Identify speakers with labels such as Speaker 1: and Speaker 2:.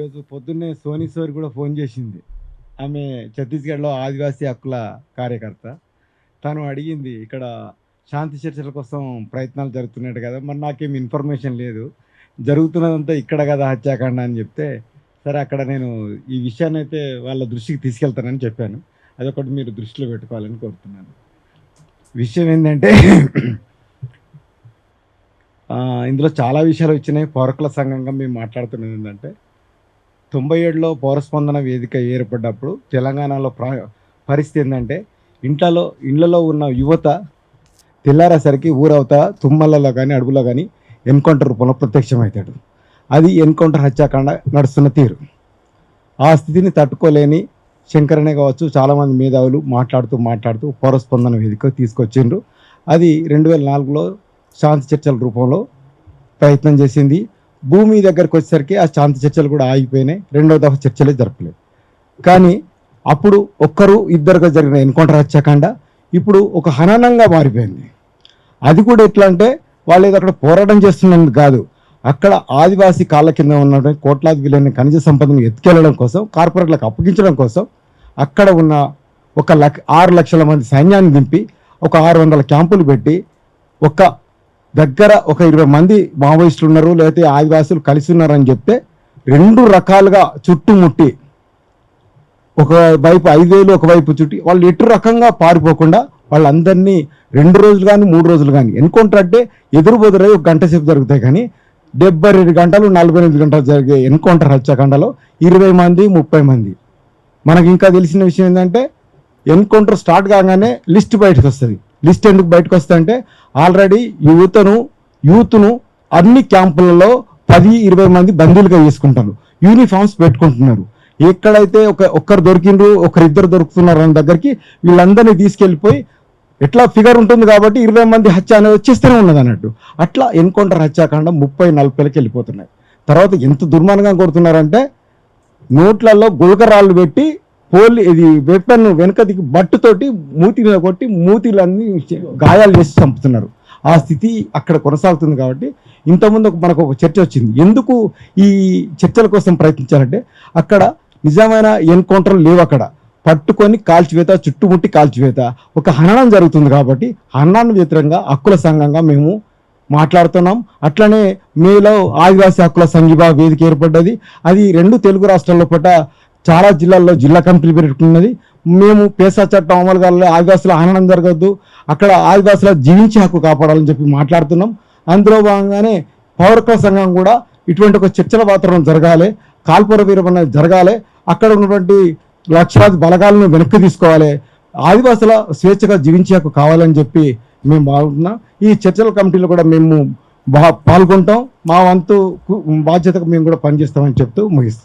Speaker 1: ఈరోజు పొద్దున్నే Sony sour కూడా ఫోన్ చేసింది. ఆమె ఛత్తీస్‌గఢ్‌లో ఆదివాసీ హక్కుల కార్యకర్త. తను అడిగింది, "ఇక్కడ శాంతి చర్చల కోసం ప్రయత్నాలు జరుగుతున్నాయట కదా! మరి నాకేం ఇన్ఫర్మేషన్ లేదు. జరుగుతున్నదంతా ఇక్కడ కదా హత్యాకాండ" అని చెప్తే, సరే అక్కడ నేను ఈ విషయాన్నైతే వాళ్ళ దృష్టికి తీసుకెళ్తానని చెప్పాను. అదొకటి మీరు దృష్టిలో పెట్టుకోవాలని కోరుతున్నాను. విషయం ఏందంటే ఇందులో చాలా విషయాలు వచ్చినాయి. పౌరకుల సంఘంగా మేము మాట్లాడుతున్నది ఏంటంటే 97లో పౌరస్పందన వేదిక ఏర్పడ్డప్పుడు తెలంగాణలో పరిస్థితి ఏంటంటే ఇళ్లలో ఉన్న యువత తెల్లారేసరికి ఊరవత తుమ్మలలో కానీ అడుగులో కానీ ఎన్కౌంటర్ రూపంలో ప్రత్యక్షమవుతాడు. అది ఎన్కౌంటర్ హత్యాకాండ నడుస్తున్న తీరు. ఆ స్థితిని తట్టుకోలేని శంకరనే కావచ్చు, చాలామంది మేధావులు మాట్లాడుతూ పౌరస్పందన వేదిక తీసుకొచ్చిండ్రు. అది 2004లో శాంతి చర్చల రూపంలో ప్రయత్నం చేసింది. భూమి దగ్గరకు వచ్చేసరికి ఆ శాంతి చర్చలు కూడా ఆగిపోయినాయి. రెండో దఫా చర్చలే జరపలేదు. కానీ అప్పుడు ఇద్దరుగా జరిగిన ఎన్కౌంటర్ హత్యాకాండ ఇప్పుడు ఒక హననంగా మారిపోయింది. అది కూడా ఎట్లా అంటే వాళ్ళు ఏదో అక్కడ పోరాటం చేస్తున్నందుకు కాదు, అక్కడ ఆదివాసీ కాళ్ళ కింద ఉన్న కోట్లాది విలువైన ఖనిజ సంపదను ఎత్తుకెళ్లడం కోసం, కార్పొరేట్లకు అప్పగించడం కోసం అక్కడ ఉన్న 6 లక్షల మంది సైన్యాన్ని దింపి 600 క్యాంపులు పెట్టి దగ్గర 20 మంది మావోయిస్టులు ఉన్నారు, లేకపోతే ఆదివాసులు కలిసి ఉన్నారని చెప్తే 2 రకాలుగా చుట్టుముట్టి ఒకవైపు 5,000 ఒకవైపు చుట్టి వాళ్ళు ఎటు రకంగా పారిపోకుండా వాళ్ళందరినీ 2 రోజులు కానీ 3 రోజులు కానీ ఎన్కౌంటర్ అంటే ఎదురుబెదురై 1 గంట సేపు జరుగుతాయి. కానీ 72 గంటలు 48 గంటలు జరిగే ఎన్కౌంటర్ హత్యాకాండలో 20 మంది 30 మంది. మనకి ఇంకా తెలిసిన విషయం ఏంటంటే ఎన్కౌంటర్ స్టార్ట్ కాగానే లిస్ట్ బయటకు వస్తుంది. లిస్ట్ ఎందుకు బయటకు వస్తుంది అంటే ఆల్రెడీ యూత్ను అన్ని క్యాంపులలో 10-20 మంది బందీలుగా చేసుకుంటారు, యూనిఫామ్స్ పెట్టుకుంటున్నారు. ఎక్కడైతే ఒక్కరు దొరికిండ్రు, ఒకరిద్దరు దొరుకుతున్నారు అనే దగ్గరికి వీళ్ళందరినీ తీసుకెళ్ళిపోయి ఎట్లా ఫిగర్ ఉంటుంది కాబట్టి 20 మంది హత్య అనేది వచ్చేస్తూనే ఉన్నది అన్నట్టు. అట్లా ఎన్కౌంటర్ హత్యాకాండ 30-40కి వెళ్ళిపోతున్నాయి. తర్వాత ఎంత దుర్మార్గంగా కొడుతున్నారంటే నోట్లలో గుళకరాళ్ళు పెట్టి ఇది వెపన్ వెనకదికి బట్టుతోటి మూతి మీద కొట్టి మూతిలన్నీ గాయాలు చేసి చంపుతున్నారు. ఆ స్థితి అక్కడ కొనసాగుతుంది. కాబట్టి ఇంతకుముందు మనకు ఒక చర్చ వచ్చింది, ఎందుకు ఈ చర్చల కోసం ప్రయత్నించాలంటే అక్కడ నిజమైన ఎన్కౌంటర్లు లేవు. అక్కడ పట్టుకొని కాల్చివేత, చుట్టుముట్టి కాల్చివేత, ఒక హననం జరుగుతుంది. కాబట్టి హననాన్ని వ్యతిరేకంగా హక్కుల సంఘంగా మేము మాట్లాడుతున్నాం. అట్లనే మేలో ఆదివాసీ హక్కుల సంఘీభావ వేదిక ఏర్పడ్డది. అది 2 తెలుగు రాష్ట్రాల్లో పట్ల చాలా జిల్లాల్లో జిల్లా కమిటీలు పెట్టుకున్నది. మేము పేసా చట్టం అమలు కావాలి, ఆదివాసుల హననం జరగద్దు, అక్కడ ఆదివాసుల జీవించే హక్కు కాపాడాలని చెప్పి మాట్లాడుతున్నాం. అందులో భాగంగానే పౌరకుల సంఘం కూడా ఇటువంటి ఒక చర్చల వాతావరణం జరగాలి, కాల్పుర విరమణ జరగాలి, అక్కడ ఉన్నటువంటి లక్షలాది బలగాలను వెనక్కి తీసుకోవాలి, ఆదివాసుల స్వేచ్ఛగా జీవించే హక్కు కావాలని చెప్పి మేము బాగుంటున్నాం. ఈ చర్చల కమిటీలో కూడా మేము పాల్గొంటాం. మా వంతు బాధ్యతకు మేము కూడా పనిచేస్తామని చెప్తూ ముగిస్తాం.